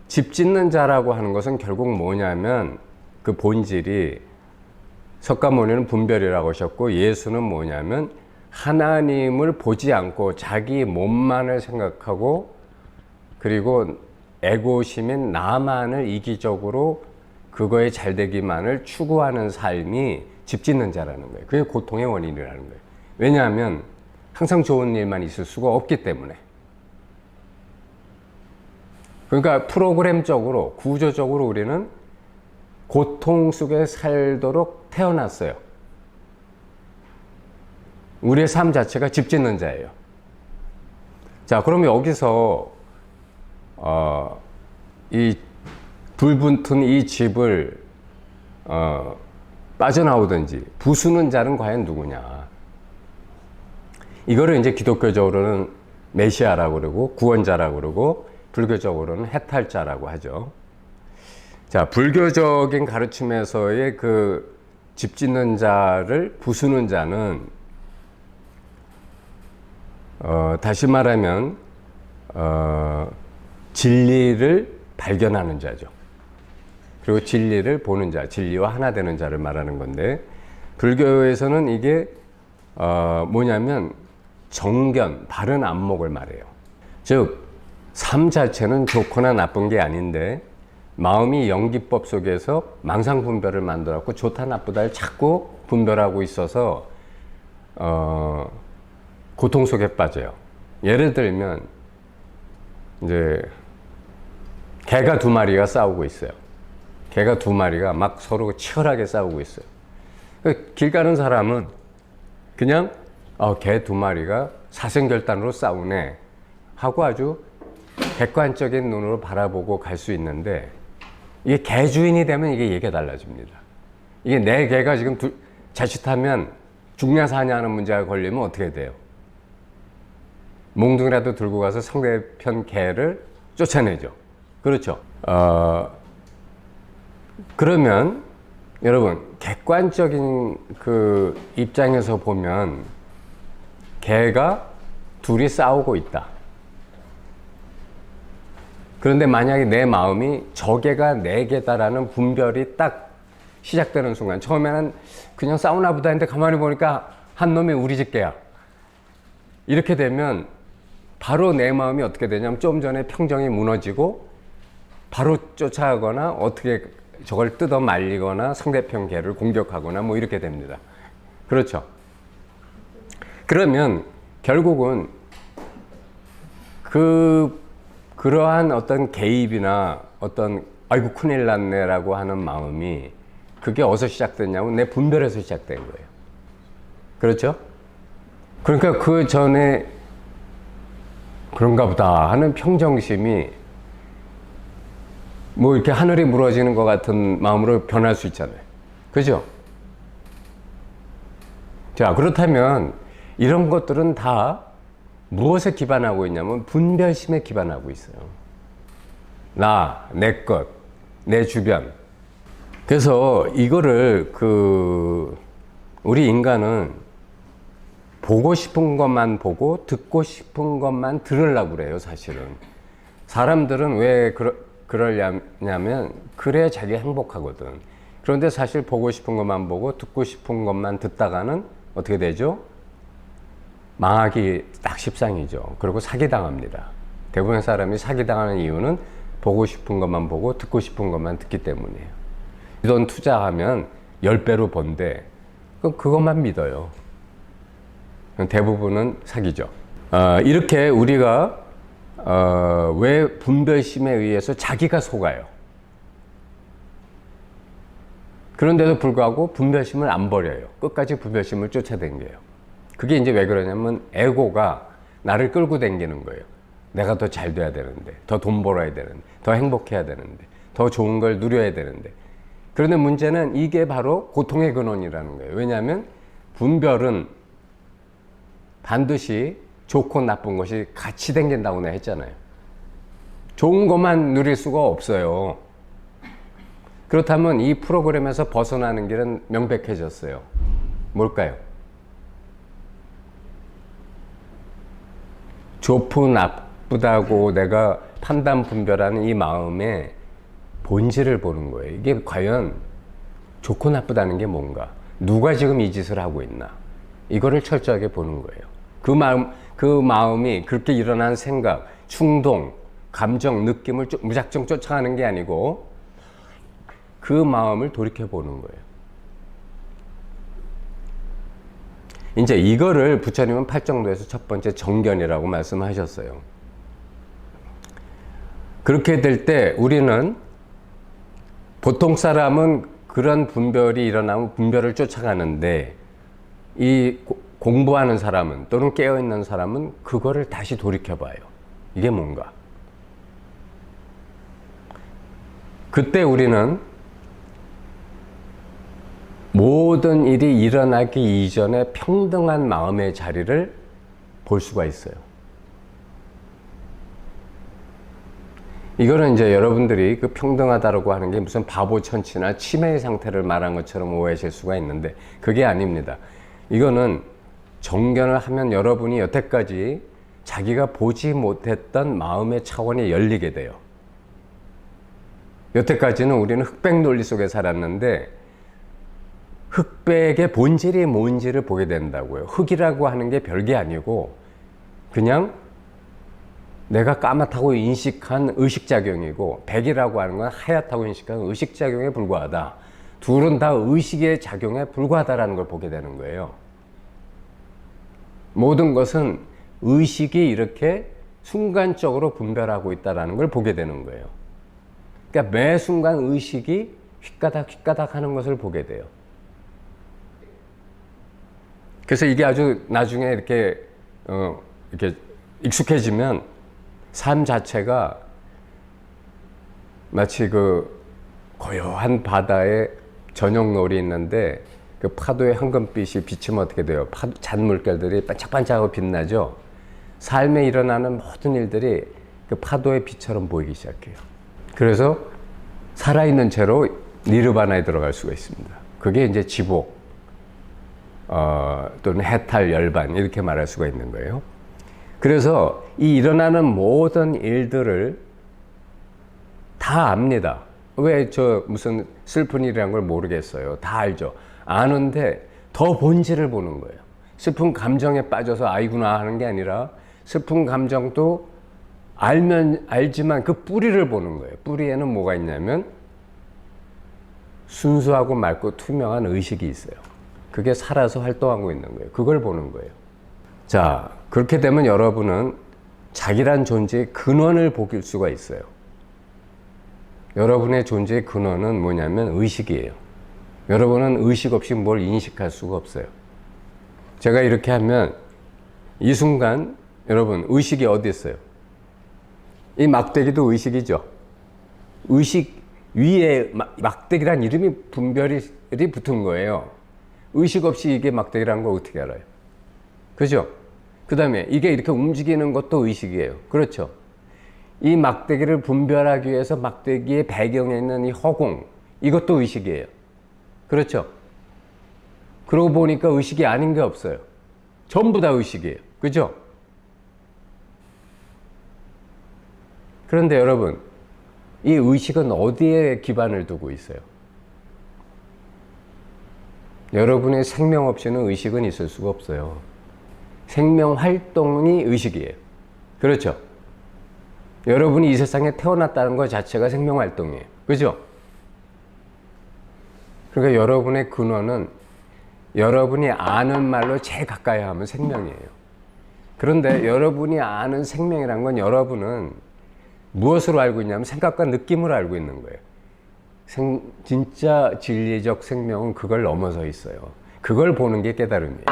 집 짓는 자라고 하는 것은 결국 뭐냐면 그 본질이 석가모니는 분별이라고 하셨고, 예수는 뭐냐면 하나님을 보지 않고 자기 몸만을 생각하고, 그리고 에고심인 나만을 이기적으로 그거에 잘되기만을 추구하는 삶이 집 짓는 자라는 거예요. 그게 고통의 원인이라는 거예요. 왜냐하면 항상 좋은 일만 있을 수가 없기 때문에. 그러니까 프로그램적으로, 구조적으로 우리는 고통 속에 살도록 태어났어요. 우리의 삶 자체가 집 짓는 자예요. 자, 그러면 여기서 이 불붙은 이 집을 빠져나오든지 부수는 자는 과연 누구냐? 이거를 이제 기독교적으로는 메시아라고 그러고, 구원자라고 그러고, 불교적으로는 해탈자라고 하죠. 자, 불교적인 가르침에서의 그 집 짓는 자를 부수는 자는 다시 말하면 진리를 발견하는 자죠. 그리고 진리를 보는 자, 진리와 하나 되는 자를 말하는 건데, 불교에서는 이게 뭐냐면 정견, 바른 안목을 말해요. 즉 삶 자체는 좋거나 나쁜 게 아닌데 마음이 연기법 속에서 망상분별을 만들었고, 좋다 나쁘다를 자꾸 분별하고 있어서 고통 속에 빠져요. 예를 들면 이제 개가 두 마리가 싸우고 있어요. 개가 두 마리가 막 서로 치열하게 싸우고 있어요. 길 가는 사람은 그냥 개 두 마리가 사생결단으로 싸우네 하고 아주 객관적인 눈으로 바라보고 갈 수 있는데, 이게 개 주인이 되면 이게 얘기가 달라집니다. 이게 내 개가 지금 자칫하면 죽냐 사냐 하는 문제가 걸리면 어떻게 돼요? 몽둥이라도 들고 가서 상대편 개를 쫓아내죠. 그렇죠? 그러면 여러분, 객관적인 그 입장에서 보면 개가 둘이 싸우고 있다. 그런데 만약에 내 마음이 저 개가 내 개다라는 분별이 딱 시작되는 순간, 처음에는 그냥 싸우나 보다 했는데 가만히 보니까 한 놈이 우리 집 개야. 이렇게 되면 바로 내 마음이 어떻게 되냐면 좀 전에 평정이 무너지고 바로 쫓아가거나 어떻게 저걸 뜯어 말리거나 상대편 개를 공격하거나 뭐 이렇게 됩니다. 그렇죠? 그러면 결국은 그러한 어떤 개입이나 어떤 아이고 큰일 났네 라고 하는 마음이, 그게 어디서 시작됐냐면 내 분별에서 시작된 거예요. 그렇죠? 그러니까 그 전에 그런가 보다 하는 평정심이 뭐 이렇게 하늘이 무너지는 것 같은 마음으로 변할 수 있잖아요. 그죠? 자, 그렇다면 이런 것들은 다 무엇에 기반하고 있냐면 분별심에 기반하고 있어요. 나, 내 것, 내 주변. 그래서 이거를 우리 인간은 보고 싶은 것만 보고 듣고 싶은 것만 들으려고 그래요, 사실은. 사람들은 왜 그러냐면 그래야 자기가 행복하거든. 그런데 사실 보고 싶은 것만 보고 듣고 싶은 것만 듣다가는 어떻게 되죠? 망하기 딱 십상이죠. 그리고 사기당합니다. 대부분의 사람이 사기당하는 이유는 보고 싶은 것만 보고 듣고 싶은 것만 듣기 때문이에요. 이 돈 투자하면 10배로 번대. 그럼 그것만 믿어요. 대부분은 사기죠. 이렇게 우리가 왜 분별심에 의해서 자기가 속아요. 그런데도 불구하고 분별심을 안 버려요. 끝까지 분별심을 쫓아다녀요. 그게 이제 왜 그러냐면 에고가 나를 끌고 다니는 거예요. 내가 더 잘 돼야 되는데, 더 돈 벌어야 되는데, 더 행복해야 되는데, 더 좋은 걸 누려야 되는데. 그런데 문제는 이게 바로 고통의 근원이라는 거예요. 왜냐하면 분별은 반드시 좋고 나쁜 것이 같이 댕긴다고 내가 했잖아요. 좋은 것만 누릴 수가 없어요. 그렇다면 이 프로그램에서 벗어나는 길은 명백해졌어요. 뭘까요? 좋고 나쁘다고 내가 판단 분별하는 이 마음의 본질을 보는 거예요. 이게 과연 좋고 나쁘다는 게 뭔가? 누가 지금 이 짓을 하고 있나? 이거를 철저하게 보는 거예요. 그 마음이 그렇게 일어난 생각, 충동, 감정, 느낌을 무작정 쫓아가는 게 아니고 그 마음을 돌이켜 보는 거예요. 이제 이거를 부처님은 팔정도에서 첫 번째 정견이라고 말씀하셨어요. 그렇게 될 때 우리는 보통 사람은 그런 분별이 일어나면 분별을 쫓아가는데 이 공부하는 사람은 또는 깨어있는 사람은 그거를 다시 돌이켜봐요. 이게 뭔가? 그때 우리는 모든 일이 일어나기 이전에 평등한 마음의 자리를 볼 수가 있어요. 이거는 이제 여러분들이 그 평등하다고 하는 게 무슨 바보천치나 치매의 상태를 말한 것처럼 오해하실 수가 있는데 그게 아닙니다. 이거는 정견을 하면 여러분이 여태까지 자기가 보지 못했던 마음의 차원이 열리게 돼요. 여태까지는 우리는 흑백 논리 속에 살았는데 흑백의 본질이 뭔지를 보게 된다고요. 흑이라고 하는 게 별게 아니고 그냥 내가 까맣다고 인식한 의식작용이고 백이라고 하는 건 하얗다고 인식한 의식작용에 불과하다. 둘은 다 의식의 작용에 불과하다는 걸 보게 되는 거예요. 모든 것은 의식이 이렇게 순간적으로 분별하고 있다는 걸 보게 되는 거예요. 그러니까 매 순간 의식이 휘까닥 하는 것을 보게 돼요. 그래서 이게 아주 나중에 이렇게 익숙해지면 삶 자체가 마치 그 고요한 바다에 저녁노을이 있는데 그 파도의 황금빛이 비치면 어떻게 돼요? 잔물결들이 반짝반짝하고 빛나죠? 삶에 일어나는 모든 일들이 그 파도의 빛처럼 보이기 시작해요. 그래서 살아있는 채로 니르바나에 들어갈 수가 있습니다. 그게 이제 지복, 또는 해탈, 열반 이렇게 말할 수가 있는 거예요. 그래서 이 일어나는 모든 일들을 다 압니다. 왜 저 무슨 슬픈 일이란 걸 모르겠어요. 다 알죠. 아는데 더 본질을 보는 거예요. 슬픈 감정에 빠져서 아이구나 하는 게 아니라 슬픈 감정도 알지만 그 뿌리를 보는 거예요. 뿌리에는 뭐가 있냐면 순수하고 맑고 투명한 의식이 있어요. 그게 살아서 활동하고 있는 거예요. 그걸 보는 거예요. 자, 그렇게 되면 여러분은 자기란 존재의 근원을 볼 수가 있어요. 여러분의 존재의 근원은 뭐냐면 의식이에요. 여러분은 의식 없이 뭘 인식할 수가 없어요. 제가 이렇게 하면 이 순간 여러분 의식이 어디 있어요? 이 막대기도 의식이죠. 의식 위에 막대기란 이름이 분별이 붙은 거예요. 의식 없이 이게 막대기라는 걸 어떻게 알아요? 그죠? 그 다음에 이게 이렇게 움직이는 것도 의식이에요. 그렇죠? 이 막대기를 분별하기 위해서 막대기의 배경에 있는 이 허공, 이것도 의식이에요. 그렇죠? 그러고 보니까 의식이 아닌 게 없어요. 전부 다 의식이에요. 그죠? 그런데 여러분, 이 의식은 어디에 기반을 두고 있어요? 여러분의 생명 없이는 의식은 있을 수가 없어요. 생명 활동이 의식이에요. 그렇죠? 여러분이 이 세상에 태어났다는 것 자체가 생명 활동이에요. 그죠? 그러니까 여러분의 근원은 여러분이 아는 말로 제일 가까이 하면 생명이에요. 그런데 여러분이 아는 생명이란 건 여러분은 무엇으로 알고 있냐면 생각과 느낌으로 알고 있는 거예요. 진짜 진리적 생명은 그걸 넘어서 있어요. 그걸 보는 게 깨달음이에요.